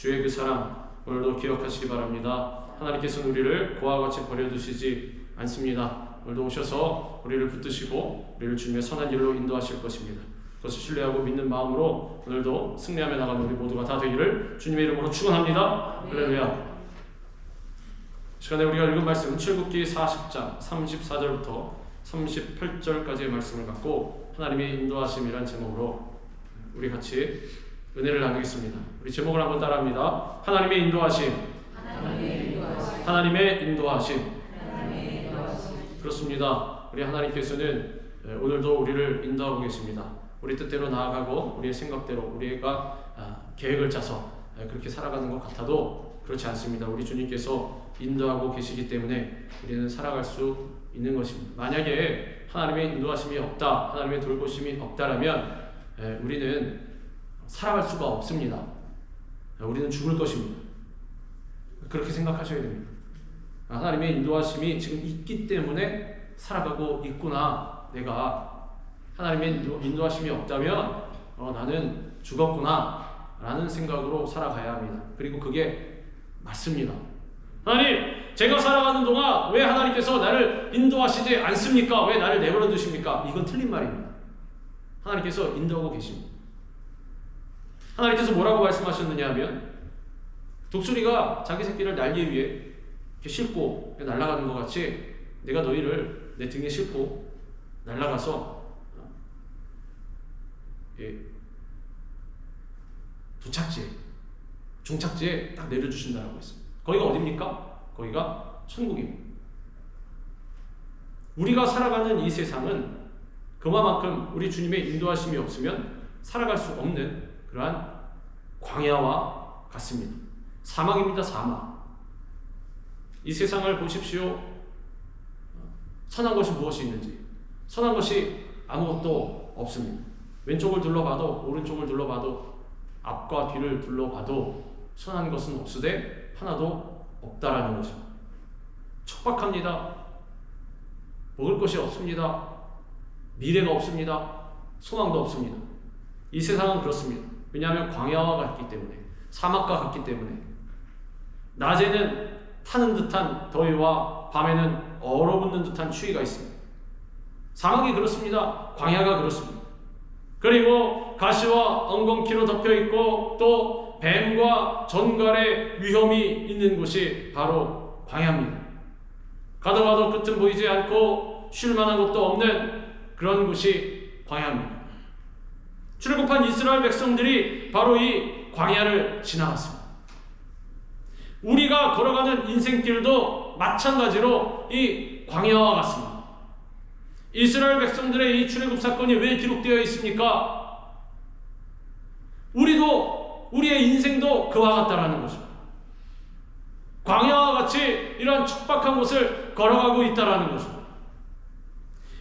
주의 그 사랑 오늘도 기억하시기 바랍니다. 하나님께서는 우리를 고와 같이 버려두시지 않습니다. 오늘도 오셔서 우리를 붙드시고 우리를 주님의 선한 길로 인도하실 것입니다. 그것을 신뢰하고 믿는 마음으로 오늘도 승리하며 나가는 우리 모두가 다 되기를 주님의 이름으로 축원합니다. 할렐루야. 시간에 우리가 읽은 말씀은 출애굽기 40장 34절부터 38절까지의 말씀을 갖고 하나님의 인도하심이란 제목으로 우리 같이 은혜를 나누겠습니다. 우리 제목을 한번 따라합니다. 하나님의 인도하심. 하나님의 인도하심. 그렇습니다. 우리 하나님께서는 오늘도 우리를 인도하고 계십니다. 우리 뜻대로 나아가고 우리의 생각대로 우리가 계획을 짜서 그렇게 살아가는 것 같아도 그렇지 않습니다. 우리 주님께서 인도하고 계시기 때문에 우리는 살아갈 수 있는 것입니다. 만약에 하나님의 인도하심이 없다, 하나님의 돌보심이 없다라면 우리는 살아갈 수가 없습니다. 우리는 죽을 것입니다. 그렇게 생각하셔야 됩니다. 하나님의 인도하심이 지금 있기 때문에 살아가고 있구나. 내가 하나님의 인도하심이 없다면 나는 죽었구나 라는 생각으로 살아가야 합니다. 그리고 그게 맞습니다. 하나님, 제가 살아가는 동안 왜 하나님께서 나를 인도하시지 않습니까? 왜 나를 내버려 두십니까? 이건 틀린 말입니다. 하나님께서 인도하고 계십니다. 하나님께서 뭐라고 말씀하셨느냐 하면 독수리가 자기 새끼를 날기 위해 이렇게 싣고 날아가는 것 같이 내가 너희를 내 등에 싣고 날아가서 도착지에, 종착지에 딱 내려주신다라고 했습니다. 거기가 어디입니까? 거기가 천국입니다. 우리가 살아가는 이 세상은 그만큼 우리 주님의 인도하심이 없으면 살아갈 수 없는 그러한 광야와 같습니다. 사막입니다. 사막. 이 세상을 보십시오. 선한 것이 무엇이 있는지. 선한 것이 아무것도 없습니다. 왼쪽을 둘러봐도 오른쪽을 둘러봐도 앞과 뒤를 둘러봐도 선한 것은 없으되 하나도 없다라는 것입니다. 척박합니다. 먹을 것이 없습니다. 미래가 없습니다. 소망도 없습니다. 이 세상은 그렇습니다. 왜냐하면 광야와 같기 때문에, 사막과 같기 때문에 낮에는 타는 듯한 더위와 밤에는 얼어붙는 듯한 추위가 있습니다. 사막이 그렇습니다. 광야가 그렇습니다. 그리고 가시와 엉겅퀴로 덮여있고 또 뱀과 전갈의 위험이 있는 곳이 바로 광야입니다. 가도 가도 끝은 보이지 않고 쉴 만한 곳도 없는 그런 곳이 광야입니다. 출애굽한 이스라엘 백성들이 바로 이 광야를 지나갔습니다. 우리가 걸어가는 인생길도 마찬가지로 이 광야와 같습니다. 이스라엘 백성들의 이 출애굽 사건이 왜 기록되어 있습니까? 우리의 인생도 그와 같다라는 것입니다. 광야와 같이 이런 척박한 곳을 걸어가고 있다라는 것입니다.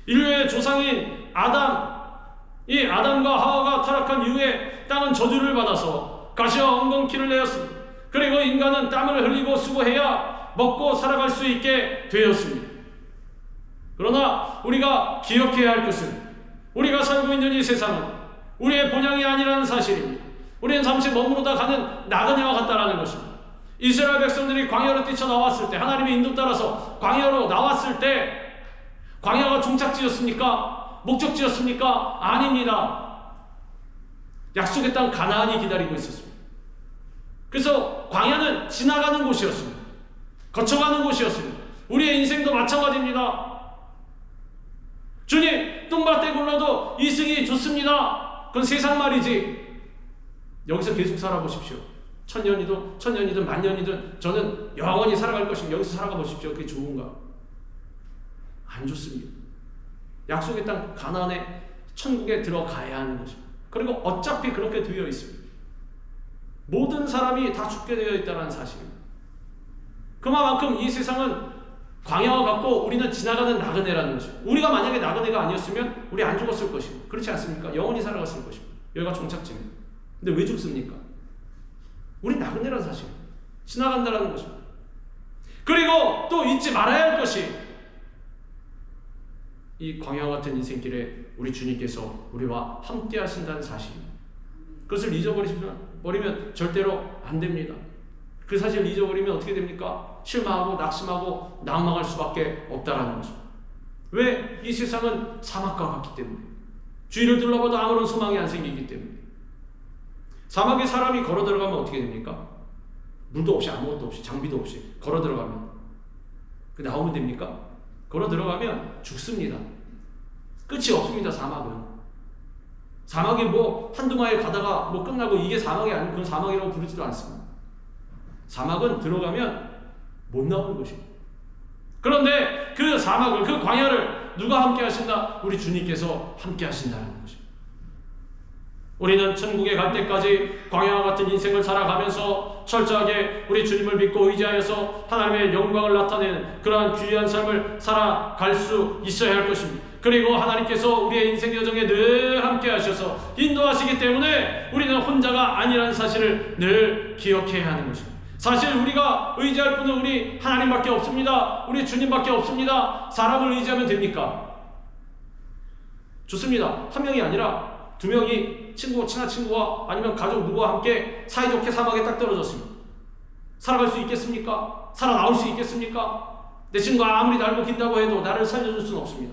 인류의 조상인 이 아담과 하와가 타락한 이후에 땅은 저주를 받아서 가시와 엉겅퀴를 내었습니다. 그리고 인간은 땀을 흘리고 수고해야 먹고 살아갈 수 있게 되었습니다. 그러나 우리가 기억해야 할 것은 우리가 살고 있는 이 세상은 우리의 본향이 아니라는 사실입니다. 우리는 잠시 머무르다 가는 나그네와 같다라는 것입니다. 이스라엘 백성들이 광야로 뛰쳐나왔을 때, 하나님의 인도 따라서 광야로 나왔을 때 광야가 종착지였습니까? 목적지였습니까? 아닙니다. 약속의 땅 가나안이 기다리고 있었습니다. 그래서 광야는 지나가는 곳이었습니다. 거쳐가는 곳이었습니다. 우리의 인생도 마찬가지입니다. 주님, 똥밭에 굴러도 이승이 좋습니다. 그건 세상 말이지. 여기서 계속 살아보십시오. 천년이든 만년이든 저는 영원히 살아갈 것입니다. 여기서 살아가 보십시오. 그게 좋은가? 안 좋습니다. 약속의 땅 가나안의 천국에 들어가야 하는 것입니다. 그리고 어차피 그렇게 되어 있습니다. 모든 사람이 다 죽게 되어 있다는 사실입니다. 그만큼 이 세상은 광야와 같고 우리는 지나가는 나그네라는 것입니다. 우리가 만약에 나그네가 아니었으면 우리 안 죽었을 것입니다. 그렇지 않습니까? 영원히 살아갔을 것입니다. 여기가 종착지입니다. 근데 왜 죽습니까? 우리 나그네라는 사실입니다. 지나간다라는 것입니다. 그리고 또 잊지 말아야 할 것이 이 광야와 같은 인생길에 우리 주님께서 우리와 함께 하신다는 사실입니다. 그것을 잊어버리시면 버리면 절대로 안 됩니다. 그 사실을 잊어버리면 어떻게 됩니까? 실망하고 낙심하고 낭망할 수밖에 없다라는 거죠. 왜? 이 세상은 사막과 같기 때문에. 주위를 둘러봐도 아무런 소망이 안 생기기 때문에. 사막에 사람이 걸어 들어가면 어떻게 됩니까? 물도 없이 아무것도 없이 장비도 없이 걸어 들어가면 나오면 됩니까? 걸어 들어가면 죽습니다. 끝이 없습니다. 사막에 뭐 한두 마일 가다가 뭐 끝나고 이게 사막이 아니고 그건 사막이라고 부르지도 않습니다. 사막은 들어가면 못 나오는 것입니다. 그런데 그 사막을, 그 광야를 누가 함께 하신다? 우리 주님께서 함께 하신다는 것입니다. 우리는 천국에 갈 때까지 광야와 같은 인생을 살아가면서 철저하게 우리 주님을 믿고 의지하여서 하나님의 영광을 나타내는 그러한 귀한 삶을 살아갈 수 있어야 할 것입니다. 그리고 하나님께서 우리의 인생 여정에 늘 함께 하셔서 인도하시기 때문에 우리는 혼자가 아니라는 사실을 늘 기억해야 하는 것입니다. 사실 우리가 의지할 분은 우리 하나님밖에 없습니다. 우리 주님밖에 없습니다. 사람을 의지하면 됩니까? 좋습니다. 한 명이 아니라 두 명이 친한 친구와 아니면 가족 누구와 함께 사이좋게 사막에 딱 떨어졌습니다. 살아갈 수 있겠습니까? 살아나올 수 있겠습니까? 내 친구가 아무리 날고 긴다고 해도 나를 살려줄 수는 없습니다.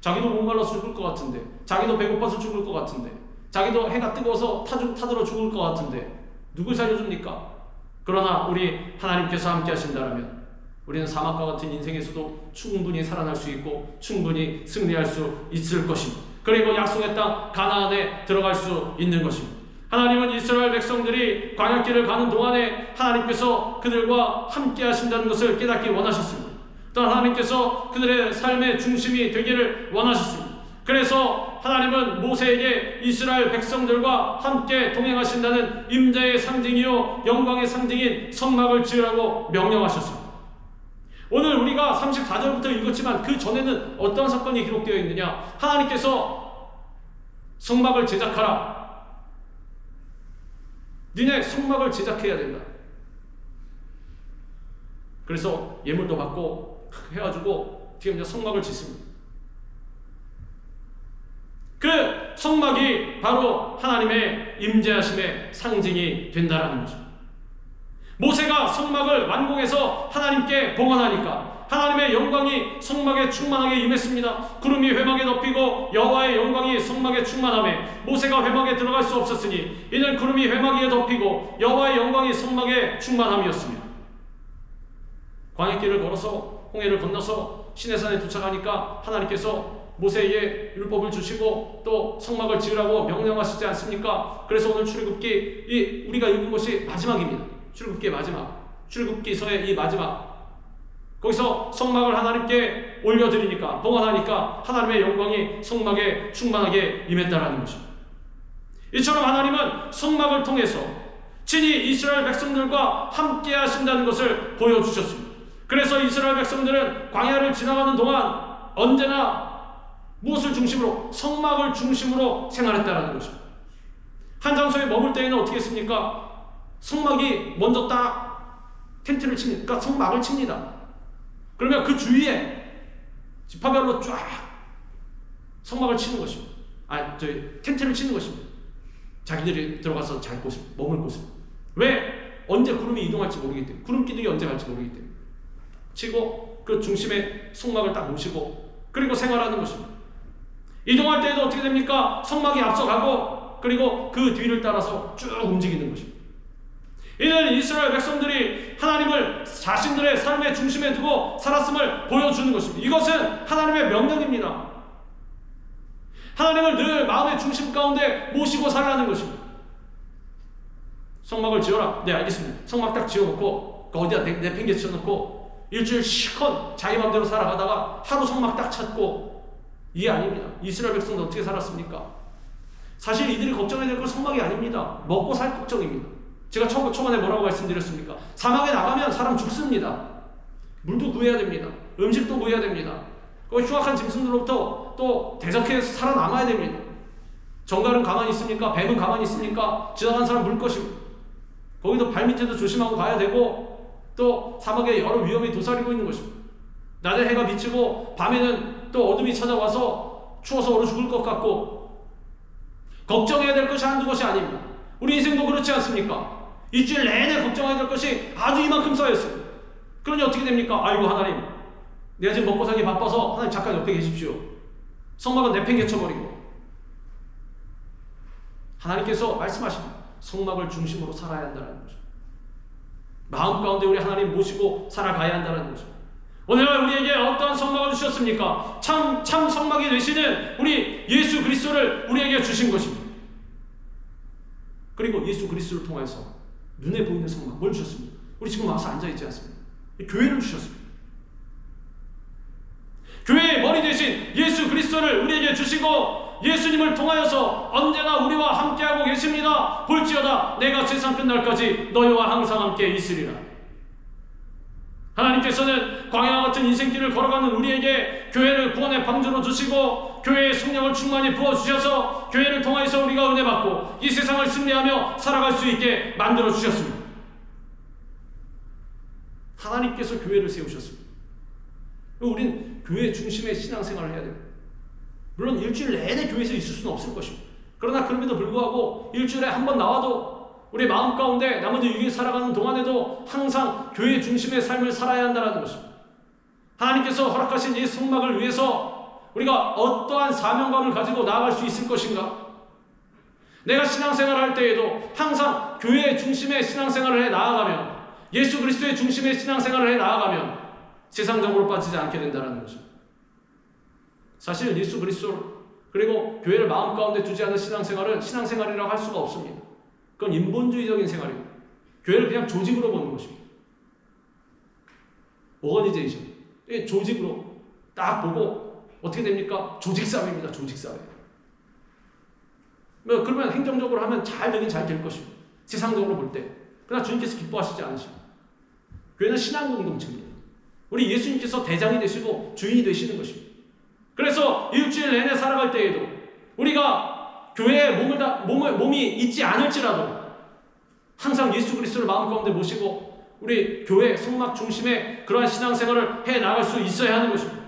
자기도 목말라서 죽을 것 같은데, 자기도 배고파서 죽을 것 같은데, 자기도 해가 뜨거워서 타들어 죽을 것 같은데 누굴 살려줍니까? 그러나 우리 하나님께서 함께 하신다면 우리는 사막과 같은 인생에서도 충분히 살아날 수 있고 충분히 승리할 수 있을 것입니다. 그리고 약속의 땅 가나안에 들어갈 수 있는 것입니다. 하나님은 이스라엘 백성들이 광야길을 가는 동안에 하나님께서 그들과 함께 하신다는 것을 깨닫기 원하셨습니다. 또 하나님께서 그들의 삶의 중심이 되기를 원하셨습니다. 그래서 하나님은 모세에게 이스라엘 백성들과 함께 동행하신다는 임재의 상징이요 영광의 상징인 성막을 지으라고 명령하셨습니다. 오늘 우리가 34절부터 읽었지만 그 전에는 어떤 사건이 기록되어 있느냐? 하나님께서 성막을 제작하라. 니네 성막을 제작해야 된다. 그래서 예물도 받고 해가지고 지금 이제 성막을 짓습니다. 그 성막이 바로 하나님의 임재하심의 상징이 된다라는 거죠. 모세가 성막을 완공해서 하나님께 봉헌하니까 하나님의 영광이 성막에 충만하게 임했습니다. 구름이 회막에 덮이고 여호와의 영광이 성막에 충만하며 모세가 회막에 들어갈 수 없었으니 이는 구름이 회막 위에 덮이고 여호와의 영광이 성막에 충만함이었습니다. 광야길을 걸어서 홍해를 건너서 시내산에 도착하니까 하나님께서 모세에게 율법을 주시고 또 성막을 지으라고 명령하시지 않습니까? 그래서 오늘 출애굽기 우리가 읽은 것이 마지막입니다. 출애굽기의 마지막, 출애굽기서의 이 마지막, 거기서 성막을 하나님께 올려드리니까, 봉헌하니까 하나님의 영광이 성막에 충만하게 임했다라는 것입니다. 이처럼 하나님은 성막을 통해서 친히 이스라엘 백성들과 함께 하신다는 것을 보여주셨습니다. 그래서 이스라엘 백성들은 광야를 지나가는 동안 언제나 무엇을 중심으로? 성막을 중심으로 생활했다라는 것입니다. 한 장소에 머물 때에는 어떻게 했습니까? 성막이 먼저 딱 텐트를 칩니다. 그러니까 성막을 칩니다. 그러면 그 주위에 지파별로 쫙 성막을 치는 것입니다. 텐트를 치는 것입니다. 자기들이 들어가서 잘 곳을, 머물 곳을. 왜? 언제 구름이 이동할지 모르기 때문에, 구름 기둥이 언제 갈지 모르기 때문에 치고 그 중심에 성막을 딱 모시고 그리고 생활하는 것입니다. 이동할 때에도 어떻게 됩니까? 성막이 앞서가고 그리고 그 뒤를 따라서 쭉 움직이는 것입니다. 이는 이스라엘 백성들이 하나님을 자신들의 삶의 중심에 두고 살았음을 보여주는 것입니다. 이것은 하나님의 명령입니다. 하나님을 늘 마음의 중심 가운데 모시고 살라는 것입니다. 성막을 지어라. 네, 알겠습니다. 성막 딱 지어놓고 어디다 내팽개쳐놓고 일주일 실컷 자기 마음대로 살아가다가 하루 성막 딱 찾고, 이게 아닙니다. 이스라엘 백성들 어떻게 살았습니까? 사실 이들이 걱정해야 될 건 성막이 아닙니다. 먹고 살 걱정입니다. 제가 초반에 뭐라고 말씀드렸습니까? 사막에 나가면 사람 죽습니다. 물도 구해야 됩니다. 음식도 구해야 됩니다. 거기 흉악한 짐승들로부터 또 대적해서 살아남아야 됩니다. 정갈은 가만히 있습니까? 뱀은 가만히 있습니까? 지나가는 사람 물 것입니다. 거기도 발밑에도 조심하고 가야 되고, 또 사막에 여러 위험이 도사리고 있는 것입니다. 낮에 해가 비치고 밤에는 또 어둠이 찾아와서 추워서 얼어 죽을 것 같고, 걱정해야 될 것이 한두 것이 아닙니다. 우리 인생도 그렇지 않습니까? 일주일 내내 걱정해야 될 것이 아주 이만큼 쌓였어요. 그러니 어떻게 됩니까? 아이고 하나님, 내가 지금 먹고 살기 바빠서 하나님 잠깐 옆에 계십시오. 성막은 내팽개쳐버리고. 하나님께서 말씀하십니다. 성막을 중심으로 살아야 한다는 거죠. 마음 가운데 우리 하나님 모시고 살아가야 한다는 거죠. 오늘날 우리에게 어떠한 성막을 주셨습니까? 참 성막이 되시는 우리 예수 그리스도를 우리에게 주신 것입니다. 그리고 예수 그리스도를 통해서 눈에 보이는 성막, 뭘 주셨습니까? 우리 지금 와서 앉아있지 않습니까? 교회를 주셨습니다. 교회의 머리 대신 예수 그리스도를 우리에게 주시고 예수님을 통하여서 언제나 우리와 함께하고 계십니다. 볼지어다 내가 세상 끝날까지 너희와 항상 함께 있으리라. 하나님께서는 광야와 같은 인생길을 걸어가는 우리에게 교회를 구원의 방주로 주시고 교회의 성령을 충만히 부어주셔서 교회를 통해서 우리가 은혜 받고 이 세상을 승리하며 살아갈 수 있게 만들어 주셨습니다. 하나님께서 교회를 세우셨습니다. 우린 교회 중심의 신앙생활을 해야 됩니다. 물론 일주일 내내 교회에서 있을 수는 없을 것입니다. 그러나 그럼에도 불구하고 일주일에 한 번 나와도 우리 마음 가운데 나머지 6일 살아가는 동안에도 항상 교회 중심의 삶을 살아야 한다는 것입니다. 하나님께서 허락하신 이 성막을 위해서 우리가 어떠한 사명감을 가지고 나아갈 수 있을 것인가? 내가 신앙생활을 할 때에도 항상 교회 중심의 신앙생활을 해 나아가면, 예수 그리스도의 중심의 신앙생활을 해 나아가면 세상적으로 빠지지 않게 된다는 것입니다. 사실 예수 그리스도 그리고 교회를 마음 가운데 두지 않은 신앙생활은 신앙생활이라고 할 수가 없습니다. 그건 인본주의적인 생활입니다. 교회를 그냥 조직으로 보는 것입니다. 오거니제이션. 조직으로 딱 보고 어떻게 됩니까? 조직사회입니다. 조직사회. 그러면 행정적으로 하면 잘 되긴 잘 될 것입니다. 세상적으로 볼 때. 그러나 주님께서 기뻐하시지 않으십니다. 교회는 신앙 공동체입니다. 우리 예수님께서 대장이 되시고 주인이 되시는 것입니다. 그래서 일주일 내내 살아갈 때에도 우리가 교회에 몸이 있지 않을지라도 항상 예수 그리스도를 마음 가운데 모시고 우리 교회 성막 중심의 그러한 신앙생활을 해 나갈 수 있어야 하는 것입니다.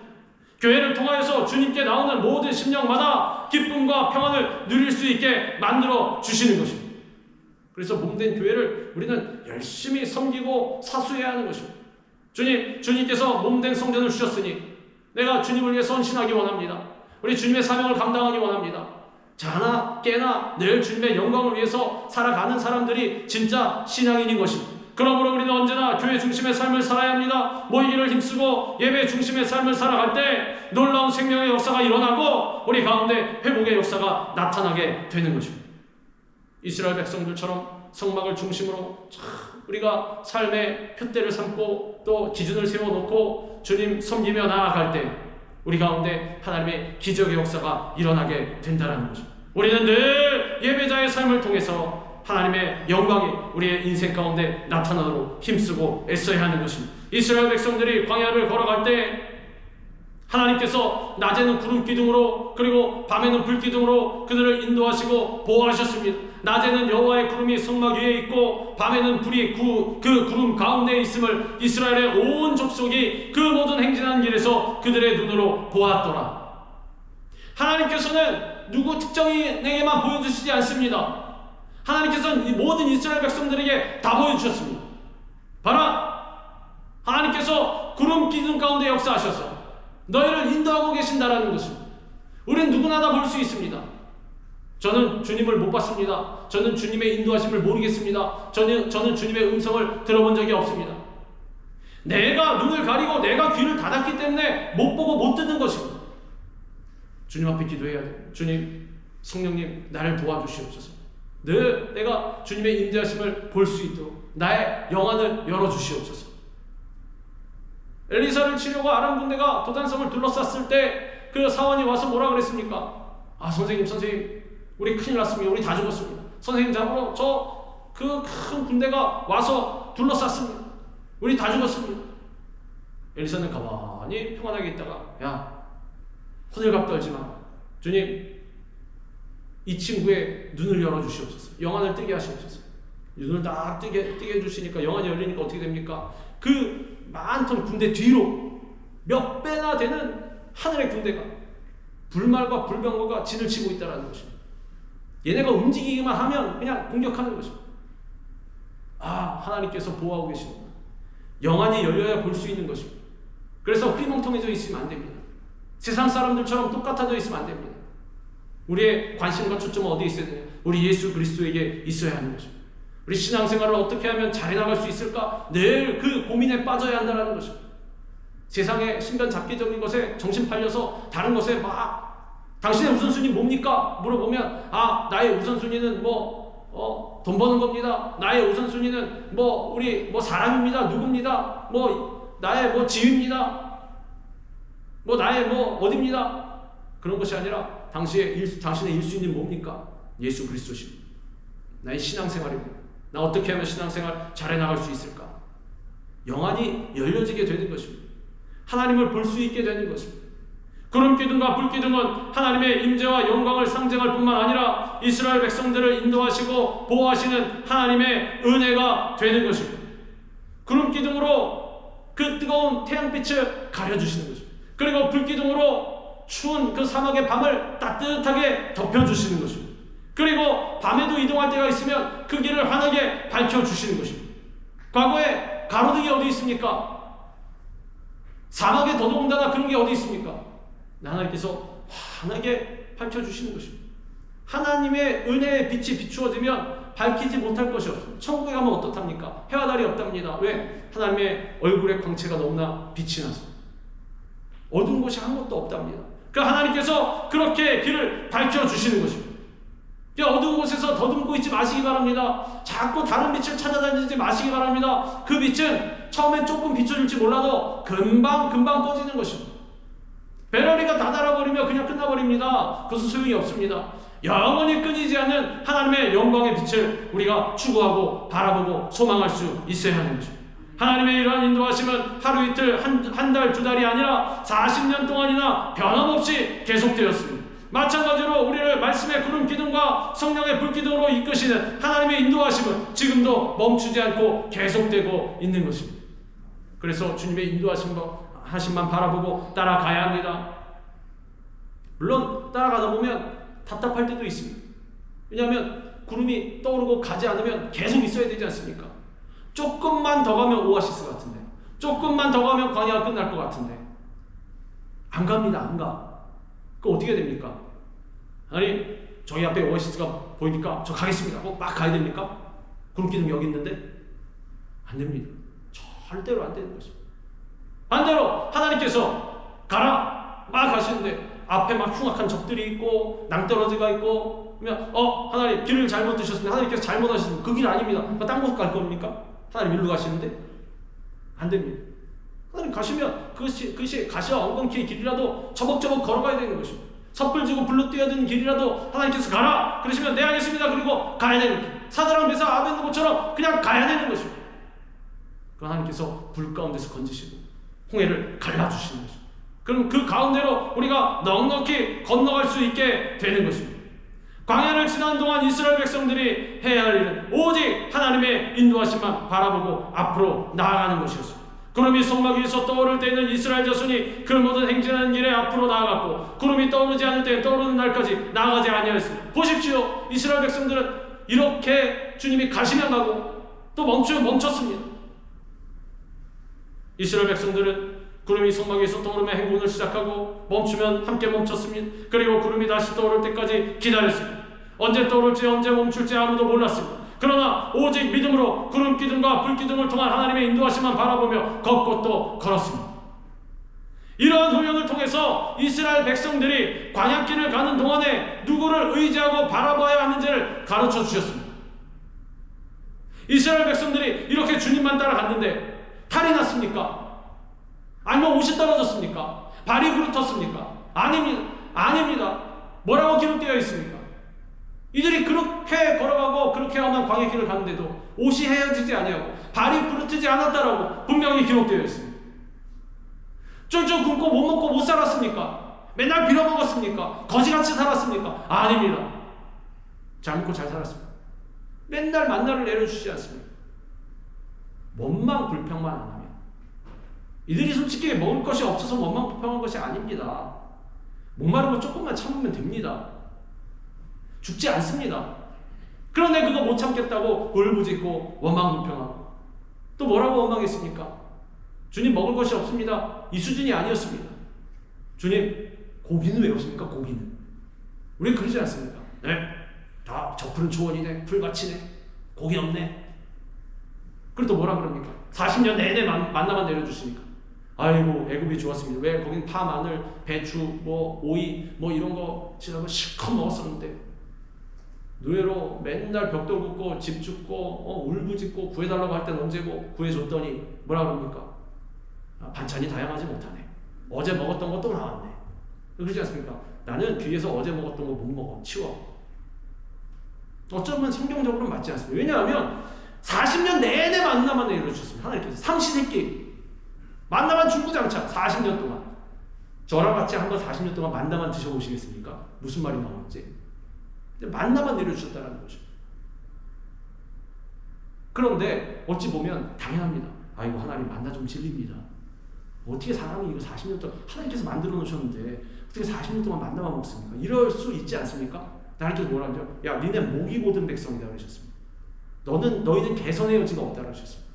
교회를 통하여서 주님께 나오는 모든 심령마다 기쁨과 평안을 누릴 수 있게 만들어 주시는 것입니다. 그래서 몸된 교회를 우리는 열심히 섬기고 사수해야 하는 것입니다. 주님께서 몸된 성전을 주셨으니 내가 주님을 위해 헌신하기 원합니다. 우리 주님의 사명을 감당하기 원합니다. 자나 깨나 늘 주님의 영광을 위해서 살아가는 사람들이 진짜 신앙인인 것입니다. 그러므로 우리는 언제나 교회 중심의 삶을 살아야 합니다. 모이기를 힘쓰고 예배 중심의 삶을 살아갈 때 놀라운 생명의 역사가 일어나고 우리 가운데 회복의 역사가 나타나게 되는 것입니다. 이스라엘 백성들처럼 성막을 중심으로 우리가 삶의 표대를 삼고 또 기준을 세워놓고 주님 섬기며 나아갈 때 우리 가운데 하나님의 기적의 역사가 일어나게 된다는 것입니다. 우리는 늘 예배자의 삶을 통해서 하나님의 영광이 우리의 인생 가운데 나타나도록 힘쓰고 애써야 하는 것입니다. 이스라엘 백성들이 광야를 걸어갈 때 하나님께서 낮에는 구름 기둥으로 그리고 밤에는 불 기둥으로 그들을 인도하시고 보호하셨습니다. 낮에는 여호와의 구름이 성막 위에 있고 밤에는 불이 그 구름 가운데 있음을 이스라엘의 온 족속이 그 모든 행진하는 길에서 그들의 눈으로 보았더라. 하나님께서는 누구 특정인에게만 보여주시지 않습니다. 하나님께서는 이 모든 이스라엘 백성들에게 다 보여주셨습니다. 봐라, 하나님께서 구름 기둥 가운데 역사하셔서 너희를 인도하고 계신다라는 것입니다. 우린 누구나 다 볼 수 있습니다. 저는 주님을 못 봤습니다. 저는 주님의 인도하심을 모르겠습니다. 저는 주님의 음성을 들어본 적이 없습니다. 내가 눈을 가리고 내가 귀를 닫았기 때문에 못 보고 못 듣는 것입니다. 주님 앞에 기도해야 돼요. 주님, 성령님 나를 도와주시옵소서. 늘 내가 주님의 인도하심을 볼 수 있도록 나의 영안을 열어주시옵소서. 엘리사를 치려고 아람 군대가 도단성을 둘러쌌을 때 그 사원이 와서 뭐라 그랬습니까? 선생님 우리 큰일 났습니다. 우리 다 죽었습니다. 선생님 잡으러 그 큰 군대가 와서 둘러쌌습니다. 우리 다 죽었습니다. 엘리사는 가만히 평안하게 있다가 호들갑 떨지 마. 주님, 이 친구의 눈을 열어주시옵소서. 영안을 뜨게 하시옵소서. 눈을 딱 뜨게 해주시니까 영안이 열리니까 어떻게 됩니까? 그 많던 군대 뒤로 몇 배나 되는 하늘의 군대가 불말과 불병거가 진을 치고 있다는 것입니다. 얘네가 움직이기만 하면 그냥 공격하는 것입니다. 하나님께서 보호하고 계십니다. 영안이 열려야 볼 수 있는 것입니다. 그래서 흐리멍텅해져 있으면 안 됩니다. 세상 사람들처럼 똑같아져 있으면 안 됩니다. 우리의 관심과 초점은 어디에 있어야 되냐? 우리 예수 그리스도에게 있어야 하는 것입니다. 우리 신앙생활을 어떻게 하면 잘해나갈 수 있을까? 늘 그 고민에 빠져야 한다는 것입니다. 세상의 신변잡기적인 것에 정신 팔려서 다른 것에 당신의 우선순위 뭡니까? 물어보면 나의 우선순위는 돈 버는 겁니다. 나의 우선순위는 우리 사람입니다. 누굽니다. 나의 지위입니다. 나의 어디입니다. 그런 것이 아니라 당신의 1순위는 뭡니까? 예수 그리스도십니다. 나의 신앙생활입니다. 나 어떻게 하면 신앙생활 잘해나갈 수 있을까? 영안이 열려지게 되는 것입니다. 하나님을 볼 수 있게 되는 것입니다. 구름기둥과 불기둥은 하나님의 임재와 영광을 상징할 뿐만 아니라 이스라엘 백성들을 인도하시고 보호하시는 하나님의 은혜가 되는 것입니다. 구름기둥으로 그 뜨거운 태양빛을 가려주시는 것입니다. 그리고 불기둥으로 추운 그 사막의 밤을 따뜻하게 덮여주시는 것입니다. 그리고 밤에도 이동할 때가 있으면 그 길을 환하게 밝혀주시는 것입니다. 과거에 가로등이 어디 있습니까? 사막에 더더군다나 그런 게 어디 있습니까? 하나님께서 환하게 밝혀주시는 것입니다. 하나님의 은혜의 빛이 비추어지면 밝히지 못할 것이 없습니다. 천국에 가면 어떻답니까? 해와 달이 없답니다. 왜? 하나님의 얼굴의 광채가 너무나 빛이 나서 어두운 곳이 아무것도 없답니다. 그러니까 하나님께서 그렇게 길을 밝혀주시는 것입니다. 어두운 곳에서 더듬고 있지 마시기 바랍니다. 자꾸 다른 빛을 찾아다니지 마시기 바랍니다. 그 빛은 처음엔 조금 비춰줄지 몰라도 금방 꺼지는 것입니다. 배터리가 다 닳아버리면 그냥 끝나버립니다. 그것은 소용이 없습니다. 영원히 끊이지 않는 하나님의 영광의 빛을 우리가 추구하고 바라보고 소망할 수 있어야 하는 것입니다. 하나님의 이러한 인도하심은 하루 이틀, 한 달, 두 달이 아니라 40년 동안이나 변함없이 계속되었습니다. 마찬가지로 우리를 말씀의 구름 기둥과 성령의 불 기둥으로 이끄시는 하나님의 인도하심은 지금도 멈추지 않고 계속되고 있는 것입니다. 그래서 주님의 인도하심만 바라보고 따라가야 합니다. 물론 따라가다 보면 답답할 때도 있습니다. 왜냐하면 구름이 떠오르고 가지 않으면 계속 있어야 되지 않습니까? 조금만 더 가면 오아시스 같은데, 조금만 더 가면 광야가 끝날 것 같은데 안 갑니다. 안 가. 그럼 어떻게 됩니까? 아니 저희 앞에 오아시스가 보이니까 저 가겠습니다 하고 막 가야 됩니까? 구름기둥 여기 있는데? 안 됩니다. 절대로 안 되는 것입니다. 반대로 하나님께서 가라 막 가시는데 앞에 막 흉악한 적들이 있고 낭떠러지가 있고 그러면 하나님 길을 잘못 드셨습니다. 하나님께서 잘못하셨습니다. 그 길 아닙니다. 딴 곳 갈 겁니까? 하나님 일로 가시는데? 안 됩니다. 하나님 가시면 그것이 가시와 엉겅퀴의 길이라도 저벅저벅 걸어가야 되는 것입니다. 섣불지고 불로 뛰어드는 길이라도 하나님께서 가라 그러시면 네 알겠습니다. 그리고 가야 되는 길. 사드랑 메삭 아벳느고처럼 그냥 가야 되는 것입니다. 그 하나님께서 불 가운데서 건지시고 홍해를 갈라주시는 것입니다. 그럼 그 가운데로 우리가 넉넉히 건너갈 수 있게 되는 것입니다. 광야를 지나는 동안 이스라엘 백성들이 해야 할 일은 오직 하나님의 인도하심만 바라보고 앞으로 나아가는 것이었습니다. 구름이 성막 위에서 떠오를 때에는 이스라엘 자손이 그 모든 행진하는 길에 앞으로 나아갔고 구름이 떠오르지 않을 때 떠오르는 날까지 나아가지 아니하였습니다. 보십시오. 이스라엘 백성들은 이렇게 주님이 가시면 가고 또 멈추면 멈췄습니다. 이스라엘 백성들은 구름이 성막 위에서 떠오르며 행군을 시작하고 멈추면 함께 멈췄습니다. 그리고 구름이 다시 떠오를 때까지 기다렸습니다. 언제 떠오를지 언제 멈출지 아무도 몰랐습니다. 그러나 오직 믿음으로 구름 기둥과 불 기둥을 통한 하나님의 인도하심만 바라보며 걷고 또 걸었습니다. 이러한 훈련을 통해서 이스라엘 백성들이 광야길을 가는 동안에 누구를 의지하고 바라봐야 하는지를 가르쳐 주셨습니다. 이스라엘 백성들이 이렇게 주님만 따라갔는데 탈이 났습니까? 아니면 옷이 떨어졌습니까? 발이 부르텄습니까? 아닙니다. 뭐라고 기록되어 있습니까? 이들이 그렇게 걸어가고 그렇게 하면 광야길을 가는데도 옷이 헤어지지 아니하고 발이 부르트지 않았다라고 분명히 기록되어 있습니다. 쫄쫄 굶고 못 먹고 못 살았습니까? 맨날 빌어먹었습니까? 거지같이 살았습니까? 아닙니다. 잘 먹고 잘 살았습니다. 맨날 만나를 내려주시지 않습니까? 원망 불평만 안 하면 이들이 솔직히 먹을 것이 없어서 원망 불평한 것이 아닙니다. 목마른 거 조금만 참으면 됩니다. 죽지 않습니다. 그런데 그거 못 참겠다고 울부짖고 원망불평하고 또 뭐라고 원망했습니까? 주님 먹을 것이 없습니다. 이 수준이 아니었습니다. 주님 고기는 왜 없습니까? 고기는. 우리 그러지 않습니까? 네, 다 저푸른 초원이네, 풀밭이네, 고기 없네. 그리고 또 뭐라 그럽니까? 40년 내내 만나만 내려주시니까 아이고 애굽이 좋았습니다. 왜? 거긴 파, 마늘, 배추, 뭐 오이 뭐 이런 거 지나면 실컷 먹었었는데 노예로 맨날 벽돌 굽고 집 죽고 울부짖고 구해달라고 할 땐 언제고 구해줬더니 뭐라 그럽니까? 반찬이 다양하지 못하네. 어제 먹었던 거 또 나왔네. 그러지 않습니까? 나는 귀에서 어제 먹었던 거 못 먹어. 치워. 어쩌면 성경적으로는 맞지 않습니다. 왜냐하면 40년 내내 만나만 내려주셨습니다. 하나님께서 삼시세끼 만나만 중구장창 40년 동안. 저랑 같이 한번 40년 동안 만나만 드셔보시겠습니까? 무슨 말이 나오는지. 만나만 내려주셨다는 거죠. 그런데 어찌 보면 당연합니다. 아이고 하나님 만나 좀 질립니다. 어떻게 사람이 이거 40년 동안 하나님께서 만들어 놓으셨는데 어떻게 40년 동안 만나만 먹습니까? 이럴 수 있지 않습니까? 하나님께서 뭐라 하죠? 야 니네 목이 고든 백성이다 그러셨습니다. 너희는 개선의 여지가 없다 그러셨습니다.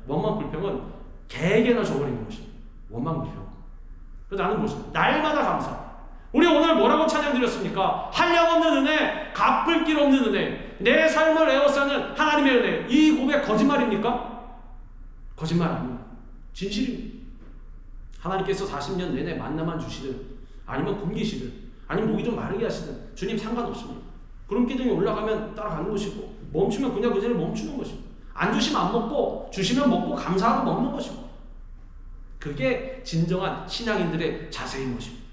원망불평은 개에게나 줘버리는 것입니다. 원망불평. 그래서 나는 무엇입니까? 날마다 감사. 우리 오늘 뭐라고 찬양드렸습니까? 한량없는 은혜, 갚을 길 없는 은혜, 내 삶을 에워싸는 하나님의 은혜. 이 고백 거짓말입니까? 거짓말 아닙니다. 진실입니다. 하나님께서 40년 내내 만나만 주시든 아니면 굶기시든 아니면 목이 좀 마르게 하시든 주님 상관없습니다. 구름 기둥이 올라가면 따라가는 것이고 멈추면 그냥 그 자리에 멈추는 것입니다. 안 주시면 안 먹고 주시면 먹고 감사하고 먹는 것입니다. 그게 진정한 신앙인들의 자세인 것입니다.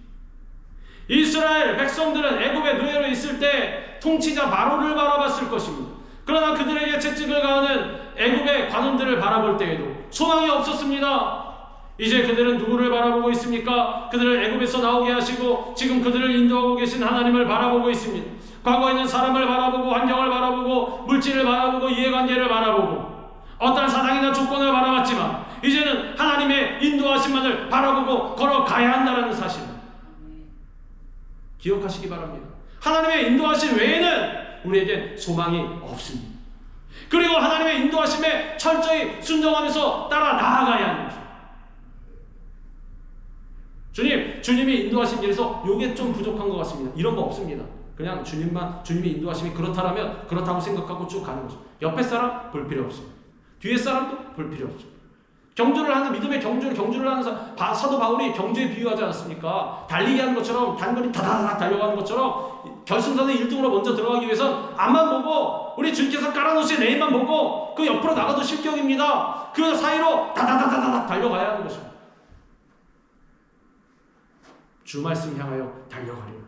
이스라엘 백성들은 애굽의 노예로 있을 때 통치자 바로를 바라봤을 것입니다. 그러나 그들에게 채찍을 가하는 애굽의 관원들을 바라볼 때에도 소망이 없었습니다. 이제 그들은 누구를 바라보고 있습니까? 그들을 애굽에서 나오게 하시고 지금 그들을 인도하고 계신 하나님을 바라보고 있습니다. 과거에는 사람을 바라보고 환경을 바라보고 물질을 바라보고 이해관계를 바라보고 어떤 사상이나 조건을 바라봤지만 이제는 하나님의 인도하심만을 바라보고 걸어가야 한다는 사실 기억하시기 바랍니다. 하나님의 인도하심 외에는 우리에겐 소망이 없습니다. 그리고 하나님의 인도하심에 철저히 순종하면서 따라 나아가야 하는 것입니다. 주님이 인도하신 길에서 요게 좀 부족한 것 같습니다. 이런 거 없습니다. 그냥 주님이 인도하심이 그렇다라면 그렇다고 생각하고 쭉 가는 것입니다. 옆에 사람 볼 필요 없습니다. 뒤에 사람도 볼 필요 없습니다. 경주를 하는 믿음의 경주를 하는 사도 바울이 경주에 비유하지 않았습니까? 달리기 하는 것처럼 단거리 다다닥 달려가는 것처럼 결승선에 1등으로 먼저 들어가기 위해선 앞만 보고 우리 주님께서 깔아놓으신 레인만 보고 그 옆으로 나가도 실격입니다. 그 사이로 다다다다닥 달려가야 하는 것입니다. 주 말씀 향하여 달려가리라.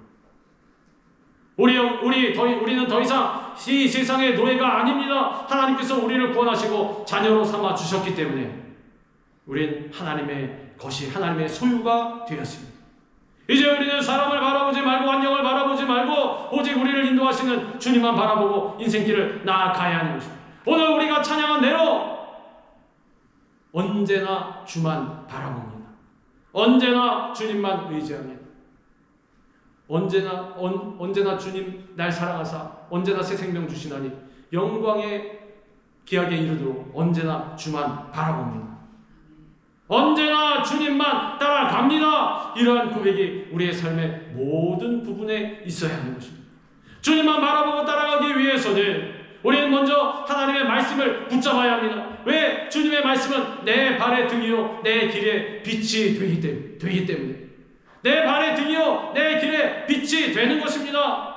우리는 더 이상 이 세상의 노예가 아닙니다. 하나님께서 우리를 구원하시고 자녀로 삼아 주셨기 때문에 우린 하나님의 것이 하나님의 소유가 되었습니다. 이제 우리는 사람을 바라보지 말고 환경을 바라보지 말고 오직 우리를 인도하시는 주님만 바라보고 인생길을 나아가야 하는 것입니다. 오늘 우리가 찬양한 대로 언제나 주만 바라봅니다. 언제나 주님만 의지합니다. 언제나 주님 날 사랑하사 언제나 새 생명 주시나니 영광의 기약에 이르도록 언제나 주만 바라봅니다. 언제나 주님만 따라갑니다. 이러한 고백이 우리의 삶의 모든 부분에 있어야 하는 것입니다. 주님만 바라보고 따라가기 위해서는 우리는 먼저 하나님의 말씀을 붙잡아야 합니다. 왜? 주님의 말씀은 내 발의 등이요 내 길의 빛이 되기 때문에 내 발의 등이요 내 길의 빛이 되는 것입니다.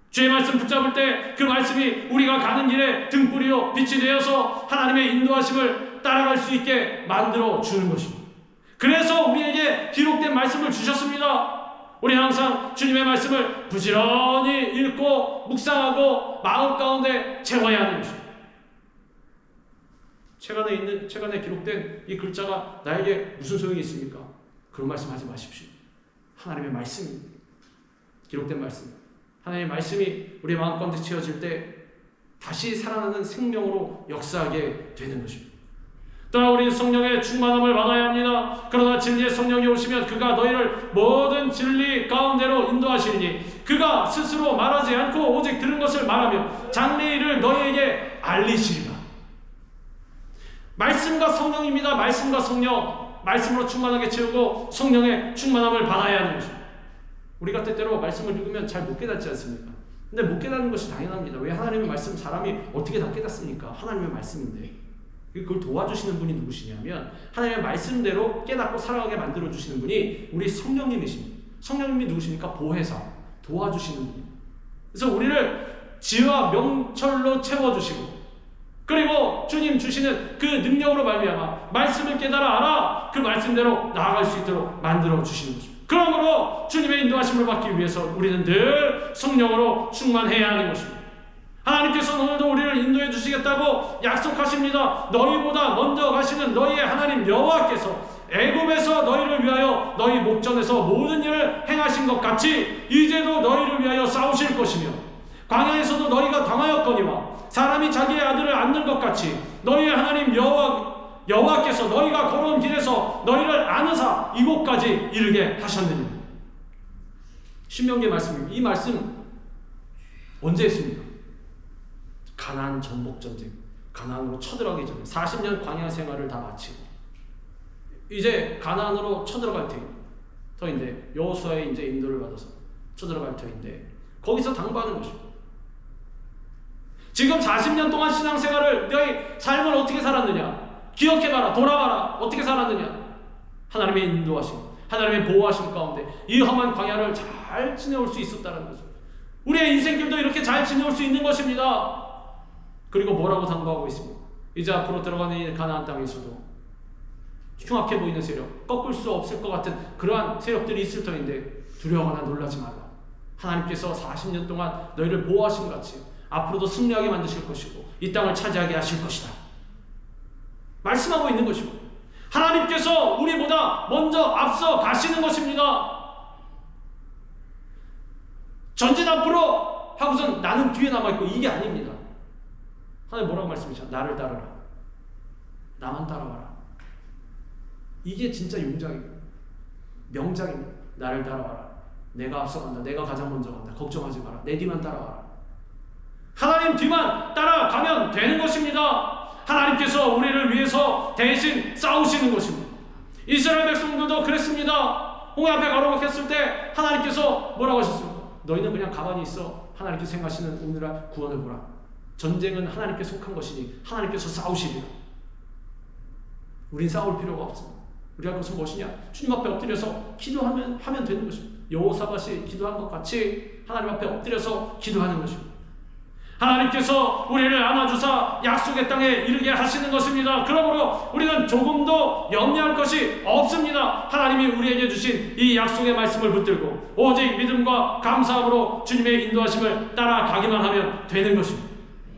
주의 말씀 붙잡을 때 그 말씀이 우리가 가는 길에 등불이요 빛이 되어서 하나님의 인도하심을 따라갈 수 있게 만들어 주는 것입니다. 그래서 우리에게 기록된 말씀을 주셨습니다. 우리는 항상 주님의 말씀을 부지런히 읽고 묵상하고 마음 가운데 채워야 하는 것입니다. 책안에 기록된 이 글자가 나에게 무슨 소용이 있습니까? 그런 말씀 하지 마십시오. 하나님의 말씀이 기록된 말씀, 하나님의 말씀이 우리 마음 가운데 채워질 때 다시 살아나는 생명으로 역사하게 되는 것입니다. 또한 우리 성령의 충만함을 받아야 합니다. 그러나 진리의 성령이 오시면 그가 너희를 모든 진리 가운데로 인도하시리니 그가 스스로 말하지 않고 오직 들은 것을 말하며 장래의 일을 너희에게 알리시리라. 말씀과 성령입니다. 말씀과 성령. 말씀으로 충만하게 채우고 성령의 충만함을 받아야 하는 것입니다. 우리가 때때로 말씀을 읽으면 잘 못 깨닫지 않습니까? 근데 못 깨닫는 것이 당연합니다. 왜? 하나님의 말씀 사람이 어떻게 다 깨닫습니까? 하나님의 말씀인데. 그걸 도와주시는 분이 누구시냐면 하나님의 말씀대로 깨닫고 살아가게 만들어주시는 분이 우리 성령님이십니다. 성령님이 누구십니까? 보혜사, 도와주시는 분입니다. 그래서 우리를 지혜와 명철로 채워주시고 그리고 주님 주시는 그 능력으로 말미암아 말씀을 깨달아 알아 그 말씀대로 나아갈 수 있도록 만들어주시는 것입니다. 그러므로 주님의 인도하심을 받기 위해서 우리는 늘 성령으로 충만해야 하는 것입니다. 하나님께서 오늘도 우리를 인도해 주시겠다고 약속하십니다. 너희보다 먼저 가시는 너희의 하나님 여호와께서 애굽에서 너희를 위하여 너희 목전에서 모든 일을 행하신 것 같이 이제도 너희를 위하여 싸우실 것이며 광야에서도 너희가 당하였거니와 사람이 자기의 아들을 안는 것 같이 너희의 하나님 여호와께서 너희가 걸어온 길에서 너희를 안으사 이곳까지 이르게 하셨느니라. 신명기의 말씀입니다. 이 말씀 언제 했습니까? 가나안 정복전쟁, 가나안으로 쳐들어가기 전에 40년 광야 생활을 다 마치고 이제 가나안으로 쳐들어갈 터인데 여호수아의 이제 인도를 받아서 쳐들어갈 터인데 거기서 당부하는 것입니다. 지금 40년 동안 신앙생활을 너희 삶을 어떻게 살았느냐? 기억해봐라. 돌아봐라. 어떻게 살았느냐? 하나님의 인도하심, 하나님의 보호하심 가운데 이 험한 광야를 잘 지내올 수 있었다는 거죠. 우리의 인생길도 이렇게 잘 지내올 수 있는 것입니다. 그리고 뭐라고 당부하고 있습니까? 이제 앞으로 들어가는 이 가나안 땅에서도 흉악해 보이는 세력, 꺾을 수 없을 것 같은 그러한 세력들이 있을 터인데 두려워하거나 놀라지 말라. 하나님께서 40년 동안 너희를 보호하신 같이 앞으로도 승리하게 만드실 것이고 이 땅을 차지하게 하실 것이다. 말씀하고 있는 것이고 하나님께서 우리보다 먼저 앞서 가시는 것입니다. 전진 앞으로 하고선 나는 뒤에 남아있고 이게 아닙니다. 하나님 뭐라고 말씀하시죠? 나를 따르라. 나만 따라와라. 이게 진짜 용장입니다. 명장입니다. 나를 따라와라. 내가 앞서간다. 내가 가장 먼저 간다. 걱정하지 마라. 내 뒤만 따라와라. 하나님 뒤만 따라가면 되는 것입니다. 하나님께서 우리를 위해서 대신 싸우시는 것입니다. 이스라엘 백성들도 그랬습니다. 홍해 앞에 가로막혔을 때 하나님께서 뭐라고 하셨습니까? 너희는 그냥 가만히 있어. 하나님께서 생각하시는 오늘날 구원을 보라. 전쟁은 하나님께 속한 것이니 하나님께서 싸우시리라. 우린 싸울 필요가 없습니다. 우리가 그것은 무엇이냐? 주님 앞에 엎드려서 기도하면 되는 것입니다. 여호사밧이 기도한 것 같이 하나님 앞에 엎드려서 기도하는 것입니다. 하나님께서 우리를 안아주사 약속의 땅에 이르게 하시는 것입니다. 그러므로 우리는 조금도 염려할 것이 없습니다. 하나님이 우리에게 주신 이 약속의 말씀을 붙들고 오직 믿음과 감사함으로 주님의 인도하심을 따라가기만 하면 되는 것입니다.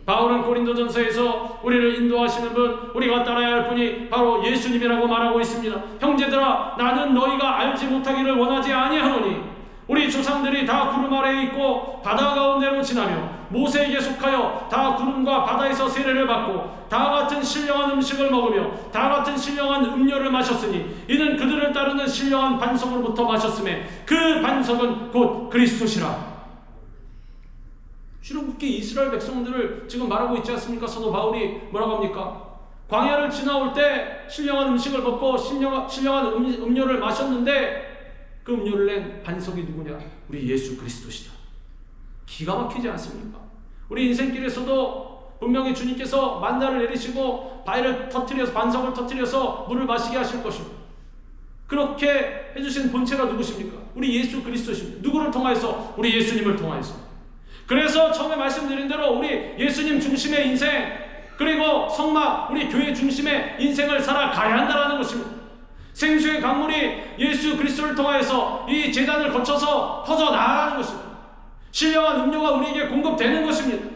바울은 고린도전서에서 우리를 인도하시는 분, 우리가 따라야 할 분이 바로 예수님이라고 말하고 있습니다. 형제들아, 나는 너희가 알지 못하기를 원하지 아니하노니 우리 조상들이 다 구름 아래에 있고 바다 가운데로 지나며 모세에게 속하여 다 구름과 바다에서 세례를 받고 다 같은 신령한 음식을 먹으며 다 같은 신령한 음료를 마셨으니 이는 그들을 따르는 신령한 반석으로부터 마셨음에 그 반석은 곧 그리스도시라. 출애굽기 이스라엘 백성들을 지금 말하고 있지 않습니까? 사도 바울이 뭐라고 합니까? 광야를 지나올 때 신령한 음식을 먹고 신령한 음료를 마셨는데 그 음료를 낸 반석이 누구냐? 우리 예수 그리스도시다. 기가 막히지 않습니까? 우리 인생길에서도 분명히 주님께서 만나를 내리시고 반석을 터뜨려서 물을 마시게 하실 것입니다. 그렇게 해주신 본체가 누구십니까? 우리 예수 그리스도십니다. 누구를 통하여서? 우리 예수님을 통하여서. 그래서 처음에 말씀드린 대로 우리 예수님 중심의 인생, 그리고 성막, 우리 교회 중심의 인생을 살아가야 한다는 것입니다. 생수의 강물이 예수 그리스도를 통하여서 이 제단을 거쳐서 퍼져 나아가는 것입니다. 신령한 음료가 우리에게 공급되는 것입니다.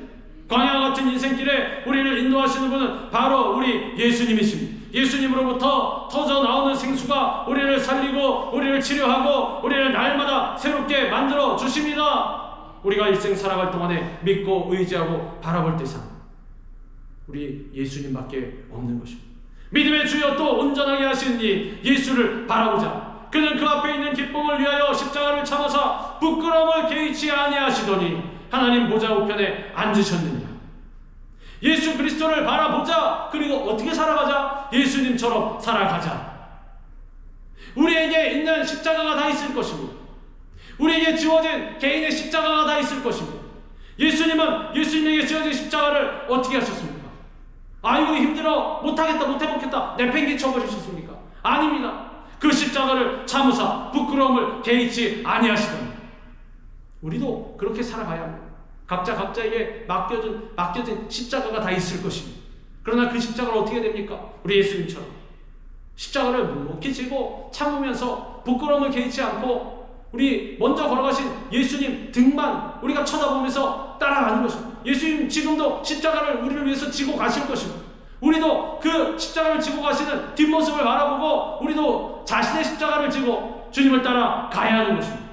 광야와 같은 인생길에 우리를 인도하시는 분은 바로 우리 예수님이십니다. 예수님으로부터 터져 나오는 생수가 우리를 살리고 우리를 치료하고 우리를 날마다 새롭게 만들어 주십니다. 우리가 일생 살아갈 동안에 믿고 의지하고 바라볼 대상, 우리 예수님밖에 없는 것입니다. 믿음의 주여 또 온전하게 하신 이 예수를 바라보자. 그는 그 앞에 있는 기쁨을 위하여 십자가를 참으사 부끄러움을 개의치 아니하시더니 하나님 보좌 우편에 앉으셨느니라. 예수 그리스도를 바라보자. 그리고 어떻게 살아가자? 예수님처럼 살아가자. 우리에게 있는 십자가가 다 있을 것이고, 우리에게 지워진 개인의 십자가가 다 있을 것이고, 예수님은 예수님에게 지어진 십자가를 어떻게 하셨습니까? 아이고 힘들어 못하겠다 못해먹겠다 내팽개 쳐버리셨습니까? 아닙니다. 그 십자가를 참으사 부끄러움을 개의치 아니하시더니. 우리도 그렇게 살아가야 합니다. 각자에게 맡겨진 십자가가 다 있을 것입니다. 그러나 그 십자가를 어떻게 됩니까? 우리 예수님처럼 십자가를 묵묵히 지고 참으면서 부끄러움을 개의치 않고 우리 먼저 걸어가신 예수님 등만 우리가 쳐다보면서 따라가는 것입니다. 예수님 지금도 십자가를 우리를 위해서 지고 가실 것입니다. 우리도 그 십자가를 지고 가시는 뒷모습을 바라보고 우리도 자신의 십자가를 지고 주님을 따라 가야 하는 것입니다.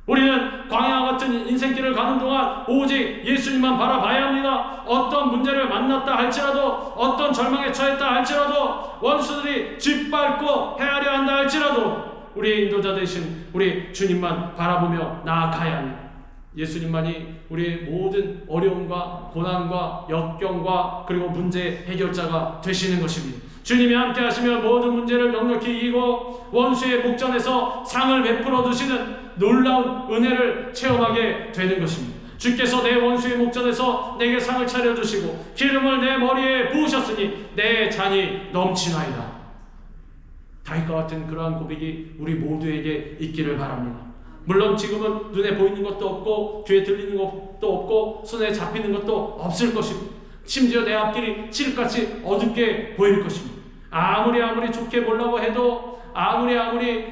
우리는 광야와 같은 인생길을 가는 동안 오직 예수님만 바라봐야 합니다. 어떤 문제를 만났다 할지라도, 어떤 절망에 처했다 할지라도, 원수들이 짓밟고 헤아려 한다 할지라도 우리의 인도자 되신 우리 주님만 바라보며 나아가야 합니다. 예수님만이 우리의 모든 어려움과 고난과 역경과 그리고 문제 해결자가 되시는 것입니다. 주님이 함께 하시면 모든 문제를 넉넉히 이기고 원수의 목전에서 상을 베풀어 주시는 놀라운 은혜를 체험하게 되는 것입니다. 주께서 내 원수의 목전에서 내게 상을 차려주시고 기름을 내 머리에 부으셨으니 내 잔이 넘치나이다. 다윗과 같은 그러한 고백이 우리 모두에게 있기를 바랍니다. 물론 지금은 눈에 보이는 것도 없고 귀에 들리는 것도 없고 손에 잡히는 것도 없을 것입니다. 심지어 내 앞길이 칠흑같이 어둡게 보일 것입니다. 아무리 좋게 보려고 해도, 아무리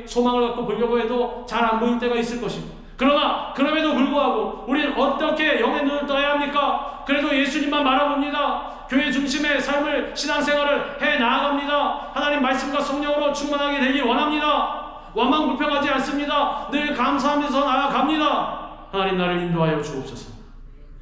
소망을 갖고 보려고 해도 잘 안 보일 때가 있을 것입니다. 그러나 그럼에도 불구하고 우리는 어떻게 영의 눈을 떠야 합니까? 그래도 예수님만 바라봅니다. 교회 중심의 삶을, 신앙생활을 해 나아갑니다. 하나님 말씀과 성령으로 충만하게 되길 원합니다. 원망불평하지 않습니다. 늘 감사하면서 나아갑니다. 하나님 나를 인도하여 주옵소서.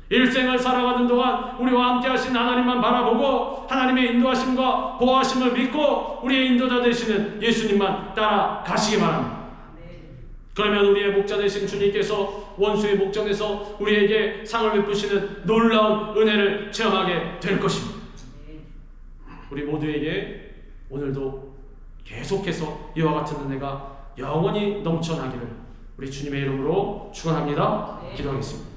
일생을 살아가는 동안 우리와 함께 하신 하나님만 바라보고 하나님의 인도하심과 보호하심을 믿고 우리의 인도자 되시는 예수님만 따라가시기 바랍니다. 그러면 우리의 목자 되신 주님께서 원수의 목전에서 우리에게 상을 베푸시는 놀라운 은혜를 체험하게 될 것입니다. 우리 모두에게 오늘도 계속해서 이와 같은 은혜가 영원히 넘쳐나기를 우리 주님의 이름으로 축원합니다. 기도하겠습니다.